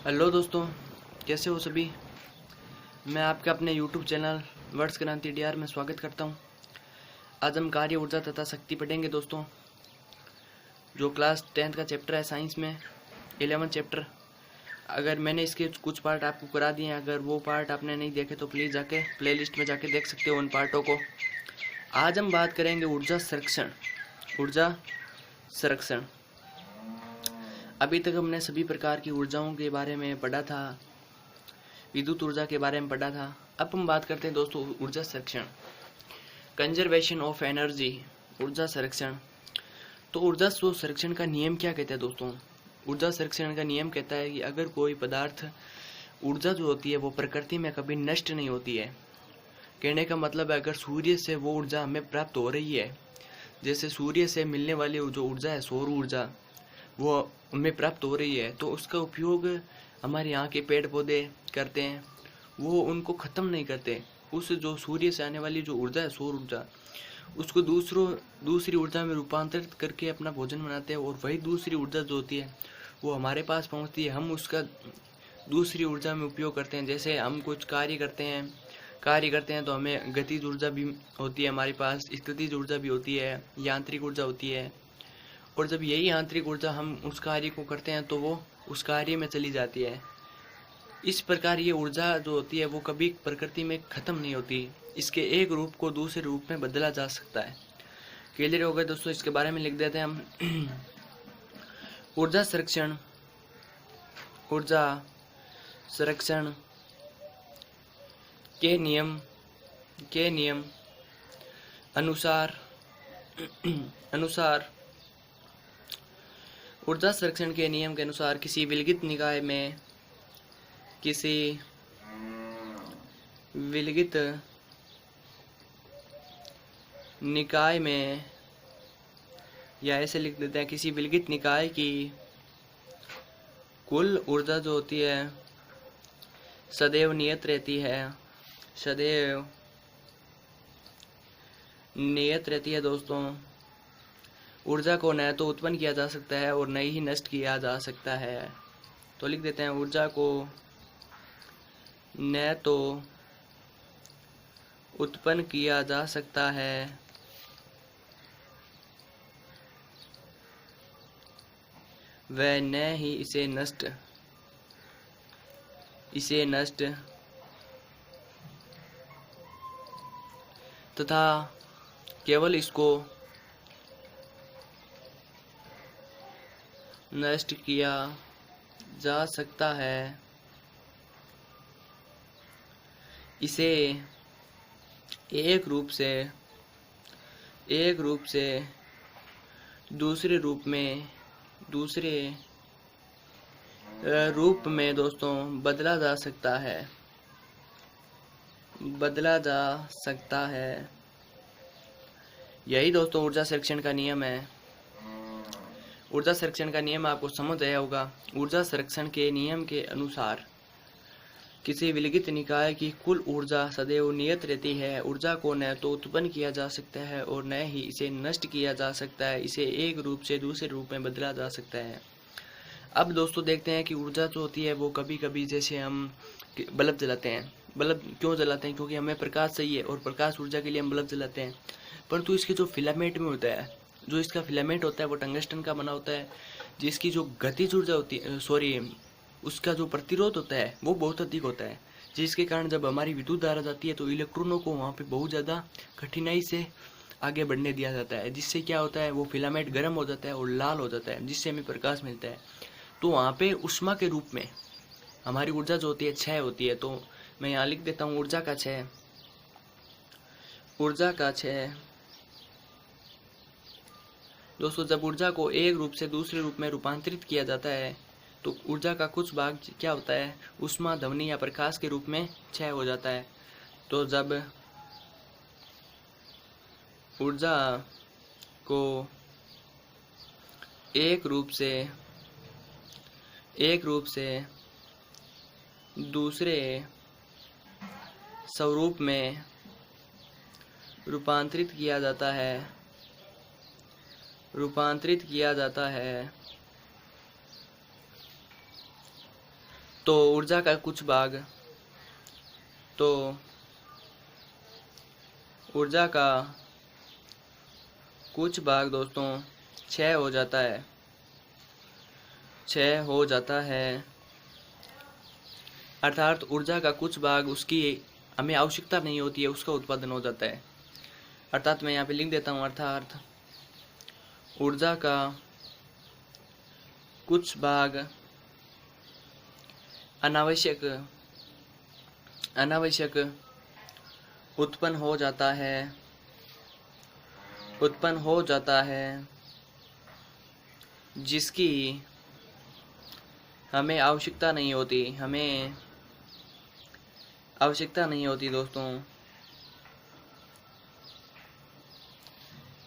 Hello दोस्तों, कैसे हो सभी। मैं आपके अपने यूट्यूब चैनल वर्ड्स क्रांति डीआर में स्वागत करता हूं। आज हम कार्य ऊर्जा तथा शक्ति पढ़ेंगे दोस्तों, जो क्लास 10th का चैप्टर है साइंस में, 11 चैप्टर। अगर मैंने इसके कुछ पार्ट आपको करा दिए हैं, अगर वो पार्ट आपने नहीं देखे तो प्लीज़ जाके प्लेलिस्ट में जाके देख सकते हो उन पार्टों को। आज हम बात करेंगे ऊर्जा संरक्षण। ऊर्जा संरक्षण, अभी तक हमने सभी प्रकार की ऊर्जाओं के बारे में पढ़ा था, विद्युत ऊर्जा के बारे में पढ़ा था। अब हम बात करते हैं दोस्तों ऊर्जा संरक्षण, कंजर्वेशन ऑफ एनर्जी, ऊर्जा संरक्षण। तो ऊर्जा संरक्षण का नियम क्या कहता है दोस्तों। ऊर्जा संरक्षण का नियम कहता है कि अगर कोई पदार्थ, ऊर्जा जो होती है वो प्रकृति में कभी नष्ट नहीं होती है। कहने का मतलब है अगर सूर्य से वो ऊर्जा हमें प्राप्त हो रही है, जैसे सूर्य से मिलने वाली जो ऊर्जा है, सौर ऊर्जा, वो हमें प्राप्त हो रही है, तो उसका उपयोग हमारे यहाँ के पेड़ पौधे करते हैं, वो उनको ख़त्म नहीं करते। उस जो सूर्य से आने वाली जो ऊर्जा है, सौर ऊर्जा, उसको दूसरी ऊर्जा में रूपांतरित करके अपना भोजन बनाते हैं, और वही दूसरी ऊर्जा जो होती है वो हमारे पास पहुँचती है, हम उसका दूसरी ऊर्जा में उपयोग करते हैं। जैसे हम कुछ कार्य करते हैं तो हमें गतिज ऊर्जा भी होती है हमारे पास, स्थितिज ऊर्जा भी होती है, यांत्रिक ऊर्जा होती है। और जब यही आंतरिक ऊर्जा हम उस कार्य को करते हैं तो वो उस कार्य में चली जाती है। इस प्रकार ये ऊर्जा जो होती है वो कभी प्रकृति में खत्म नहीं होती, इसके एक रूप को दूसरे रूप में बदला जा सकता है। क्लियर हो गए दोस्तों, इसके बारे में लिख देते हैं हम। ऊर्जा संरक्षण, ऊर्जा संरक्षण के नियम अनुसार ऊर्जा संरक्षण के नियम के अनुसार किसी विलगित निकाय में, या ऐसे लिख देते हैं, किसी विलगित निकाय की कुल ऊर्जा जो होती है सदैव नियत रहती है दोस्तों। ऊर्जा को न तो उत्पन्न किया जा सकता है और न ही नष्ट किया जा सकता है। तो लिख देते हैं, ऊर्जा को न तो उत्पन्न किया जा सकता है व न ही इसे नष्ट तथा केवल इसको नष्ट किया जा सकता है। इसे एक रूप से दूसरे रूप में दोस्तों बदला जा सकता है। यही दोस्तों ऊर्जा संरक्षण का नियम है। ऊर्जा संरक्षण का नियम आपको समझ आया होगा। ऊर्जा संरक्षण के नियम के अनुसार किसी विलगित निकाय की कुल ऊर्जा सदैव नियत रहती है। ऊर्जा को न तो उत्पन्न किया जा सकता है और न ही इसे नष्ट किया जा सकता है। इसे एक रूप से दूसरे रूप में बदला जा सकता है। अब दोस्तों देखते हैं कि ऊर्जा जो होती है वो कभी कभी, जैसे हम बल्ब जलाते हैं, बल्ब क्यों जलाते हैं, क्योंकि हमें प्रकाश चाहिए और प्रकाश ऊर्जा के लिए हम बल्ब जलाते हैं। परंतु इसके जो फिलामेंट में होता है, जो इसका फिलामेंट होता है वो टंगस्टन का बना होता है, जिसकी जो गतिज ऊर्जा होती है, उसका जो प्रतिरोध होता है वो बहुत अधिक होता है, जिसके कारण जब हमारी विद्युत धारा जाती है तो इलेक्ट्रॉनों को वहाँ पे बहुत ज़्यादा कठिनाई से आगे बढ़ने दिया जाता है, जिससे क्या होता है वो फिलामेंट गर्म हो जाता है और लाल हो जाता है, जिससे हमें प्रकाश मिलता है। तो वहाँ पे ऊष्मा के रूप में हमारी ऊर्जा जो होती है क्षय होती है। तो मैं यहाँ लिख देता हूँ ऊर्जा का क्षय। दोस्तों जब ऊर्जा को एक रूप से दूसरे रूप में रूपांतरित किया जाता है तो ऊर्जा का कुछ भाग क्या होता है, ऊष्मा, ध्वनि या प्रकाश के रूप में क्षय हो जाता है। तो जब ऊर्जा को एक रूप से दूसरे स्वरूप में रूपांतरित किया जाता है तो ऊर्जा का कुछ भाग तो ऊर्जा का कुछ भाग दोस्तों क्षय हो जाता है, क्षय हो जाता है। अर्थात ऊर्जा का कुछ भाग उसकी हमें आवश्यकता नहीं होती है, उसका उत्पादन हो जाता है। अर्थात मैं यहाँ पे लिख देता हूँ, अर्थात ऊर्जा का कुछ भाग अनावश्यक उत्पन्न हो जाता है, जिसकी हमें आवश्यकता नहीं होती, दोस्तों,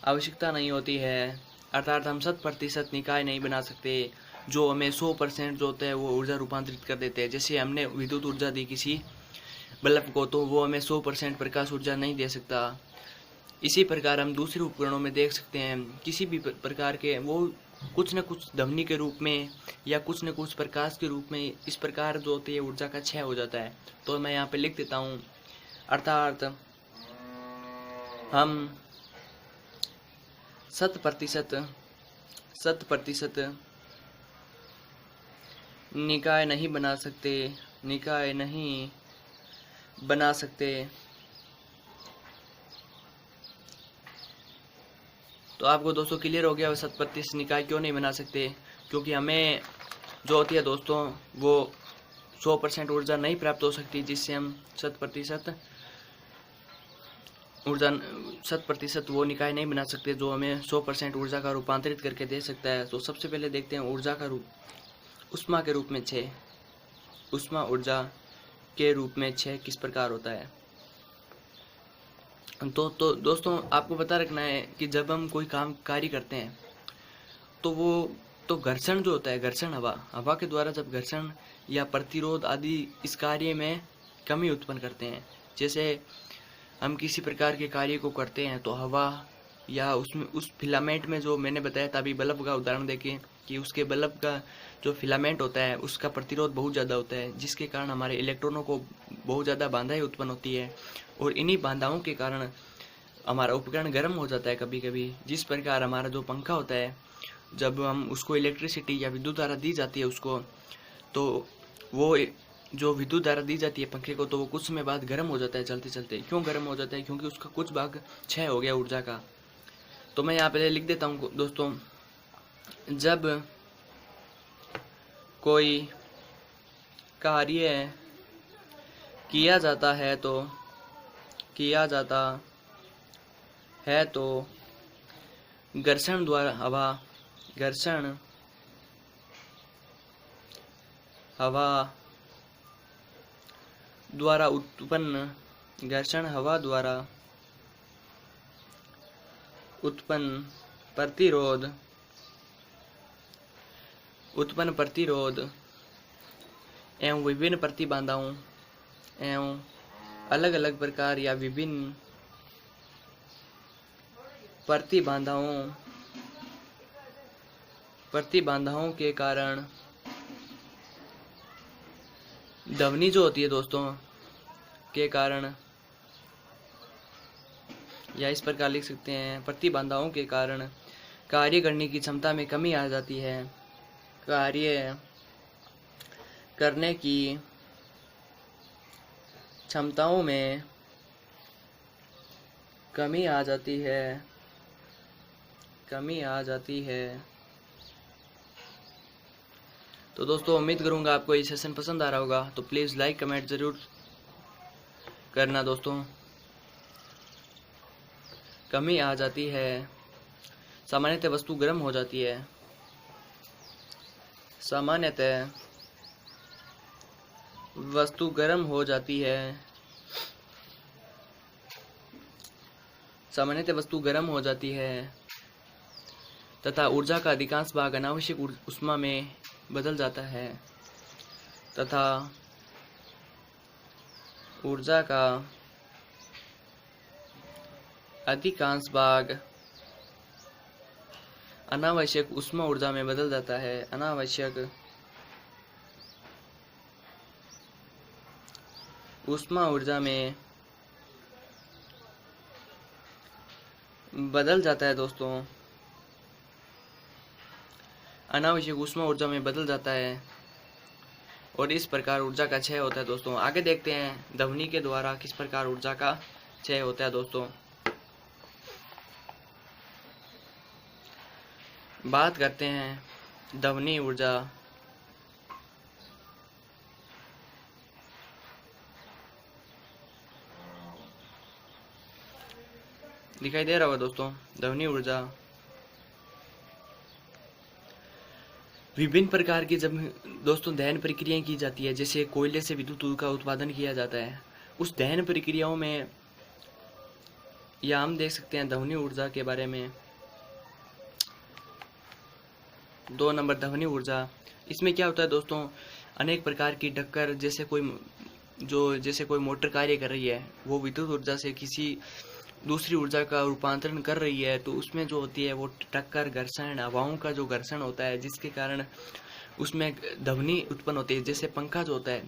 आवश्यकता नहीं होती है। अर्थात हम 100% निकाय नहीं बना सकते। जो हमें 100% जो होता है वो ऊर्जा रूपांतरित कर देते हैं। जैसे हमने विद्युत ऊर्जा दी किसी बल्ब को, तो वो हमें 100% प्रकाश ऊर्जा नहीं दे सकता। इसी प्रकार हम दूसरे उपकरणों में देख सकते हैं, किसी भी प्रकार के वो कुछ न कुछ ध्वनि के रूप में या कुछ न कुछ प्रकाश के रूप में इस प्रकार जो होती है ऊर्जा का क्षय हो जाता है। तो मैं यहाँ पे लिख देता हूँ, अर्थात हम 100% निकाय नहीं बना सकते। तो आपको दोस्तों क्लियर हो गया 100% निकाय क्यों नहीं बना सकते? क्योंकि हमें जो होती है दोस्तों वो 100% ऊर्जा नहीं प्राप्त हो सकती, जिससे हम 100% वो निकाय नहीं बना सकते जो हमें 100% ऊर्जा का रूपांतरित करके दे सकता है। तो सबसे पहले देखते हैं ऊर्जा का रूप उष्मा के रूप में क्षय, उष्मा ऊर्जा के रूप में क्षय किस प्रकार होता है। तो दोस्तों आपको पता रखना है कि जब हम कोई कार्य करते हैं तो वो तो घर्षण जो होता है, घर्षण हवा के द्वारा जब घर्षण या प्रतिरोध आदि इस कार्य में कमी उत्पन्न करते हैं। जैसे हम किसी प्रकार के कार्य को करते हैं तो हवा या उसमें उस फिलामेंट में, जो मैंने बताया था अभी बल्ब का उदाहरण देके, कि उसके बल्ब का जो फिलामेंट होता है उसका प्रतिरोध बहुत ज़्यादा होता है, जिसके कारण हमारे इलेक्ट्रॉनों को बहुत ज़्यादा बाधाएं उत्पन्न होती है और इन्हीं बाधाओं के कारण हमारा उपकरण गर्म हो जाता है कभी कभी। जिस प्रकार हमारा जो पंखा होता है, जब हम उसको इलेक्ट्रिसिटी या विद्युत धारा दी जाती है उसको, तो वो जो विद्युत धारा दी जाती है पंखे को, तो वो कुछ समय बाद गर्म हो जाता है चलते चलते। क्यों गर्म हो जाता है? क्योंकि उसका कुछ भाग क्षय हो गया ऊर्जा का। तो मैं यहाँ पे लिख देता हूँ दोस्तों, जब कोई कार्य किया जाता है तो घर्षण हवा द्वारा उत्पन्न प्रतिरोध एवं विभिन्न प्रतिबाधाओं एवं अलग अलग प्रकार या विभिन्न प्रतिबाधाओं के कारण ध्वनि जो होती है दोस्तों के कारण, या इस प्रकार लिख सकते हैं, प्रतिबाधाओं के कारण कार्य करने की क्षमता में कमी आ जाती है। कार्य करने की क्षमताओं में कमी आ जाती है। तो दोस्तों उम्मीद करूंगा आपको ये सेशन पसंद आ रहा होगा। तो प्लीज़ लाइक कमेंट ज़रूर करना दोस्तों। कमी आ जाती है, सामान्यतः वस्तु गर्म हो जाती है। सामान्यतः वस्तु गर्म हो जाती है तथा ऊर्जा का अधिकांश भाग अनावश्यक ऊष्मा में बदल जाता है तथा ऊर्जा का अधिकांश भाग अनावश्यक ऊष्मा ऊर्जा में बदल जाता है। अनावश्यक ऊष्मा ऊर्जा में बदल जाता है दोस्तों, अनावश्यक ऊष्मा ऊर्जा में बदल जाता है और इस प्रकार ऊर्जा का क्षय होता है दोस्तों। आगे देखते हैं ध्वनि के द्वारा किस प्रकार ऊर्जा का क्षय होता है दोस्तों। बात करते हैं ध्वनि ऊर्जा। दिखाई दे रहा होगा दोस्तों ध्वनि ऊर्जा। विभिन्न प्रकार की जब दोस्तों दहन प्रक्रियाएं की जाती है, जैसे कोयले से विद्युत का उत्पादन किया जाता है, उस दहन प्रक्रियाओं में या हम देख सकते हैं ध्वनि ऊर्जा के बारे में। 2 नंबर ध्वनि ऊर्जा। इसमें क्या होता है दोस्तों, अनेक प्रकार की टक्कर, जैसे कोई मोटर कार्य कर रही है, वो विद्युत ऊर्जा से किसी दूसरी ऊर्जा का रूपांतरण कर रही है, तो उसमें जो होती है वो टक्कर, घर्षण, हवाओं का जो घर्षण होता है, जिसके कारण उसमें ध्वनि उत्पन्न होती है। जैसे पंखा जो होता है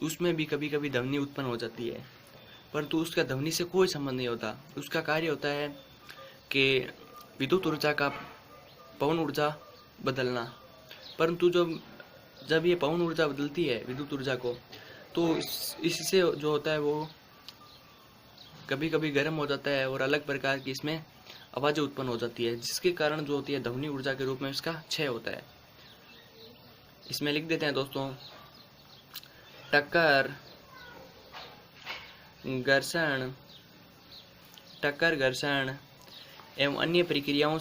उसमें भी कभी कभी ध्वनि उत्पन्न हो जाती है, परंतु उसका ध्वनि से कोई संबंध नहीं होता। उसका कार्य होता है कि विद्युत ऊर्जा का पवन ऊर्जा बदलना। परंतु जब ये पवन ऊर्जा बदलती है विद्युत ऊर्जा को, तो इससे जो होता है वो कभी कभी गर्म हो जाता है और अलग प्रकार की इसमें आवाज़ें उत्पन्न हो जाती है, जिसके कारण जो होती है ध्वनि ऊर्जा के रूप में इसका क्षय होता है। इसमें लिख देते हैं दोस्तों, टक्कर, घर्षण एवं अन्य प्रक्रियाओं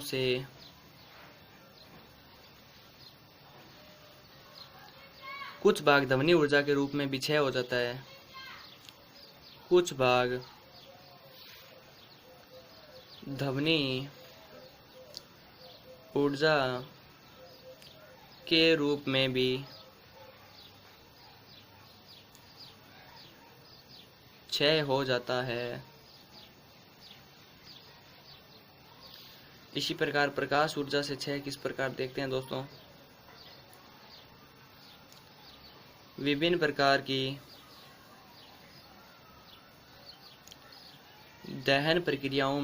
से कुछ भाग ध्वनि ऊर्जा के रूप में भी क्षय हो जाता है। कुछ भाग ध्वनि ऊर्जा के रूप में भी क्षय हो जाता है। इसी प्रकार प्रकाश ऊर्जा से क्षय किस प्रकार देखते हैं दोस्तों। विभिन्न प्रकार की दहन प्रक्रियाओं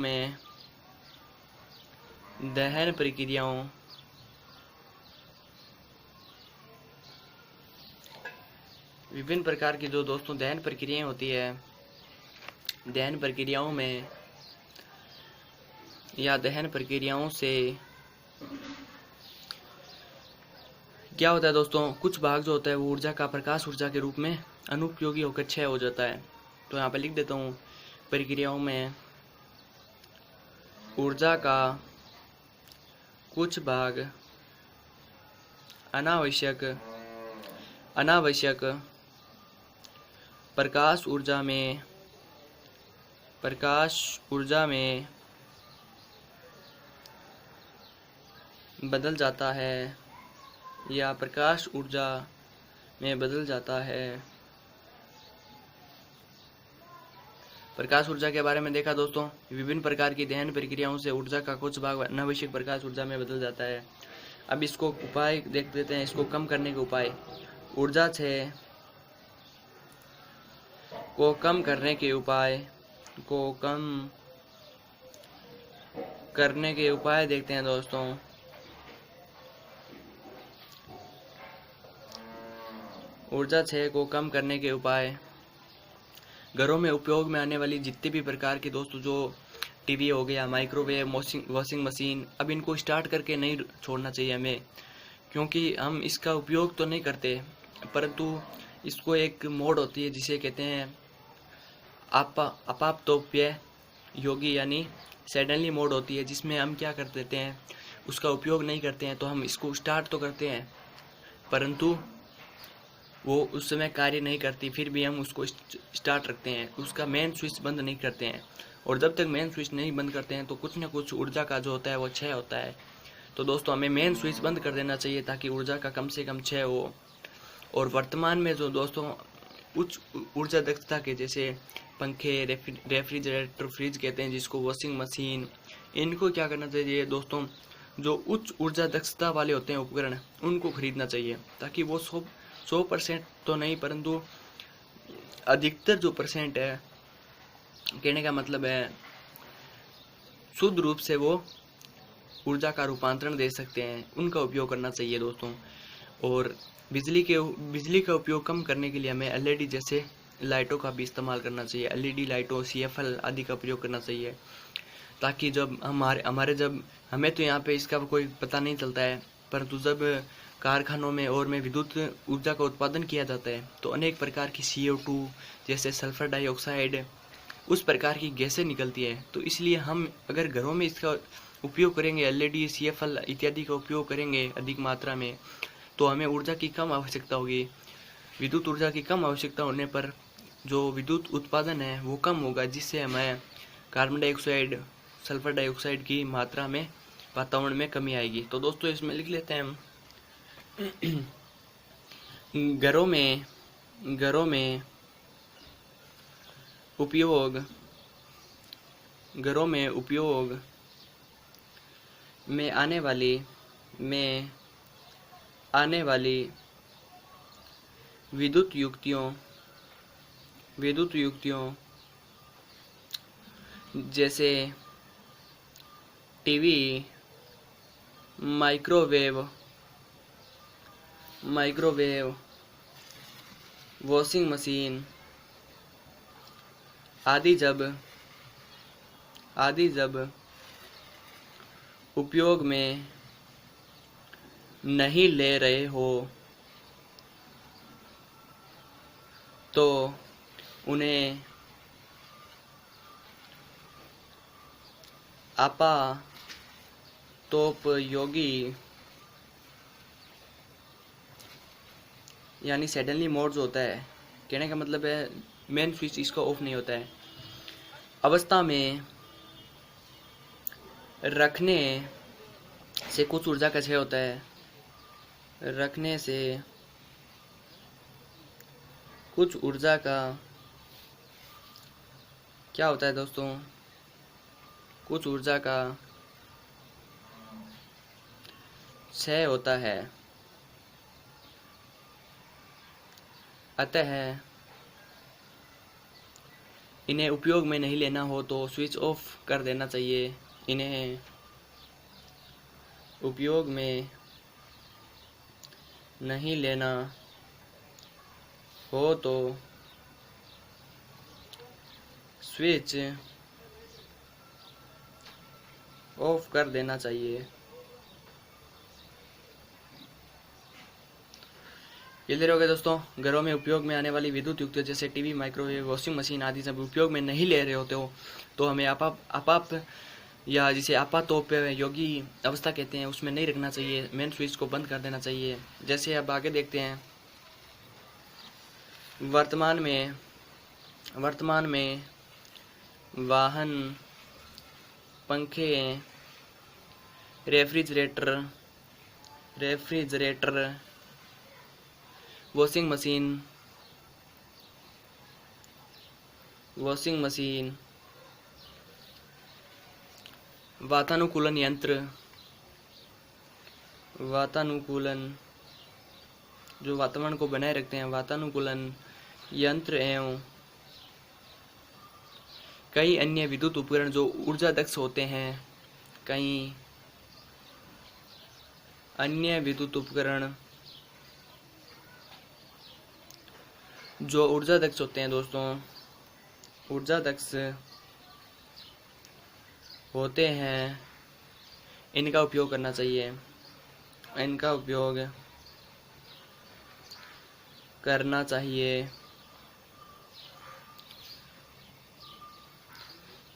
विभिन्न प्रकार की जो दोस्तों दहन प्रक्रियाएं होती है, दहन प्रक्रियाओं में या दहन प्रक्रियाओं से क्या होता है दोस्तों, कुछ भाग जो होता है वो ऊर्जा का प्रकाश ऊर्जा के रूप में अनुपयोगी होकर क्षय हो जाता है। तो यहाँ पे लिख देता हूँ, प्रक्रियाओं में ऊर्जा का कुछ भाग अनावश्यक प्रकाश ऊर्जा में बदल जाता है या प्रकाश ऊर्जा में बदल जाता है। प्रकाश ऊर्जा के बारे में देखा दोस्तों, विभिन्न प्रकार की दहन प्रक्रियाओं से ऊर्जा का कुछ भाग अनावश्यक प्रकाश ऊर्जा में बदल जाता है। अब इसको उपाय देख देते हैं, इसको कम करने के उपाय। ऊर्जा क्षय को कम करने के उपाय देखते हैं दोस्तों। ऊर्जा क्षय को कम करने के उपाय। घरों में उपयोग में आने वाली जितनी भी प्रकार की दोस्तों, जो टीवी हो गया, माइक्रोवेव, वॉशिंग मशीन, अब इनको स्टार्ट करके नहीं छोड़ना चाहिए हमें, क्योंकि हम इसका उपयोग तो नहीं करते, परंतु इसको एक मोड होती है जिसे कहते हैं अपाप्तोप्य योगी, यानी सडनली मोड होती है, जिसमें हम क्या कर देते हैं, उसका उपयोग नहीं करते हैं। तो हम इसको स्टार्ट तो करते हैं परंतु वो उस समय कार्य नहीं करती, फिर भी हम उसको स्टार्ट रखते हैं, उसका मेन स्विच बंद नहीं करते हैं। और जब तक मेन स्विच नहीं बंद करते हैं तो कुछ न कुछ ऊर्जा का जो होता है वो क्षय होता है। तो दोस्तों हमें मेन स्विच बंद कर देना चाहिए ताकि ऊर्जा का कम से कम क्षय हो। और वर्तमान में जो दोस्तों उच्च ऊर्जा दक्षता के जैसे पंखे, रेफ्रिजरेटर, फ्रिज कहते हैं जिसको, वॉशिंग मशीन, इनको क्या करना चाहिए दोस्तों, जो उच्च ऊर्जा दक्षता वाले होते हैं उपकरण, उनको खरीदना चाहिए, ताकि वो 100% तो नहीं परंतु अधिकतर जो परसेंट है, कहने का मतलब है शुद्ध रूप से वो ऊर्जा का रूपांतरण दे सकते हैं, उनका उपयोग करना चाहिए दोस्तों। और बिजली का उपयोग कम करने के लिए हमें एलईडी जैसे लाइटों का भी इस्तेमाल करना चाहिए। एलईडी लाइटों, सीएफएल आदि का प्रयोग करना चाहिए, ताकि जब जब हमें तो यहाँ पे इसका कोई पता नहीं चलता है, परंतु जब कारखानों में और में विद्युत ऊर्जा का उत्पादन किया जाता है तो अनेक प्रकार की CO2 जैसे सल्फर डाइऑक्साइड, उस प्रकार की गैसें निकलती है। तो इसलिए हम अगर घरों में इसका उपयोग करेंगे, एलईडी, सीएफएल इत्यादि का उपयोग करेंगे अधिक मात्रा में, तो हमें ऊर्जा की कम आवश्यकता होगी। विद्युत ऊर्जा की कम आवश्यकता होने पर जो विद्युत उत्पादन है वो कम होगा, जिससे हमें कार्बन डाइऑक्साइड, सल्फर डाइऑक्साइड की मात्रा में वातावरण में कमी आएगी। तो दोस्तों इसमें लिख लेते हैं हम घरों में उपयोग में आने वाली विद्युत युक्तियों जैसे टीवी, माइक्रोवेव, वॉशिंग मशीन आदि जब उपयोग में नहीं ले रहे हो तो उन्हें आपातोपयोगी यानी सडनली मोड जो होता है, कहने का मतलब है मेन स्विच इसका ऑफ नहीं होता है, अवस्था में रखने से कुछ ऊर्जा का क्षय होता है। रखने से कुछ ऊर्जा का क्या होता है दोस्तों, कुछ ऊर्जा का क्षय होता है। अतः इन्हें उपयोग में नहीं लेना हो तो स्विच ऑफ कर देना चाहिए। इन्हें उपयोग में नहीं लेना हो तो स्विच ऑफ कर देना चाहिए। क्लियर हो गया दोस्तों। घरों में उपयोग में आने वाली विद्युत युक्तियों जैसे टीवी, माइक्रोवेव, वॉशिंग मशीन आदि जब उपयोग में नहीं ले रहे होते हो तो हमें आपात या जिसे आपातोपयोगी अवस्था कहते हैं उसमें नहीं रखना चाहिए, मेन स्विच को बंद कर देना चाहिए। जैसे अब आगे देखते हैं, वर्तमान में वाहन, पंखे, रेफ्रिजरेटर, वॉशिंग मशीन, वातानुकूलन जो वातावरण को बनाए रखते हैं, वातानुकूलन यंत्र एवं कई अन्य विद्युत उपकरण जो ऊर्जा दक्ष होते हैं। कई अन्य विद्युत उपकरण जो ऊर्जा दक्ष होते हैं दोस्तों, ऊर्जा दक्ष होते हैं, इनका उपयोग करना चाहिए। इनका उपयोग करना चाहिए।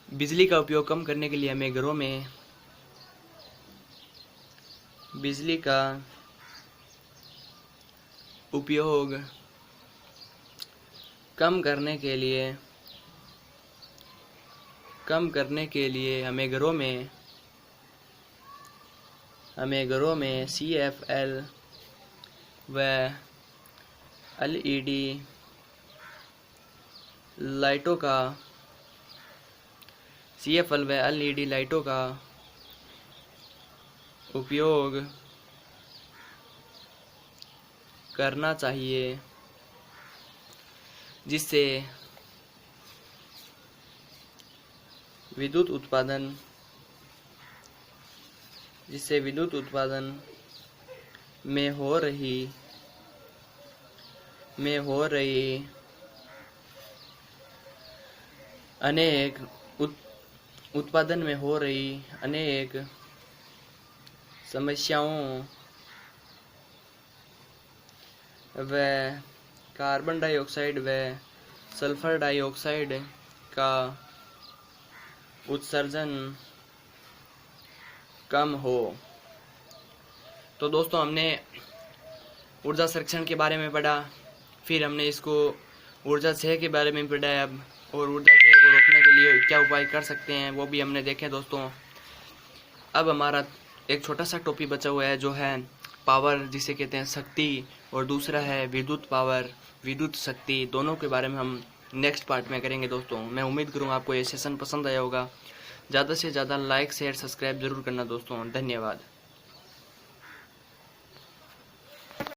बिजली का उपयोग कम करने के लिए हमें घरों में बिजली का उपयोग कम करने के लिए हमें घरों में CFL व LED लाइटों का उपयोग करना चाहिए, जिससे विद्युत उत्पादन में हो रही अनेक समस्याओं व कार्बन डाइऑक्साइड व सल्फर डाइऑक्साइड का उत्सर्जन कम हो। तो दोस्तों, हमने ऊर्जा संरक्षण के बारे में पढ़ा, फिर हमने इसको ऊर्जा क्षय के बारे में पढ़ा है अब, और ऊर्जा क्षय को रोकने के लिए क्या उपाय कर सकते हैं वो भी हमने देखे दोस्तों। अब हमारा एक छोटा सा टॉपिक बचा हुआ है जो है पावर, जिसे कहते हैं शक्ति, और दूसरा है विद्युत शक्ति। दोनों के बारे में हम नेक्स्ट पार्ट में करेंगे दोस्तों। मैं उम्मीद करूँगा आपको ये सेशन पसंद आया होगा। ज़्यादा से ज़्यादा लाइक शेयर सब्सक्राइब जरूर करना दोस्तों। धन्यवाद।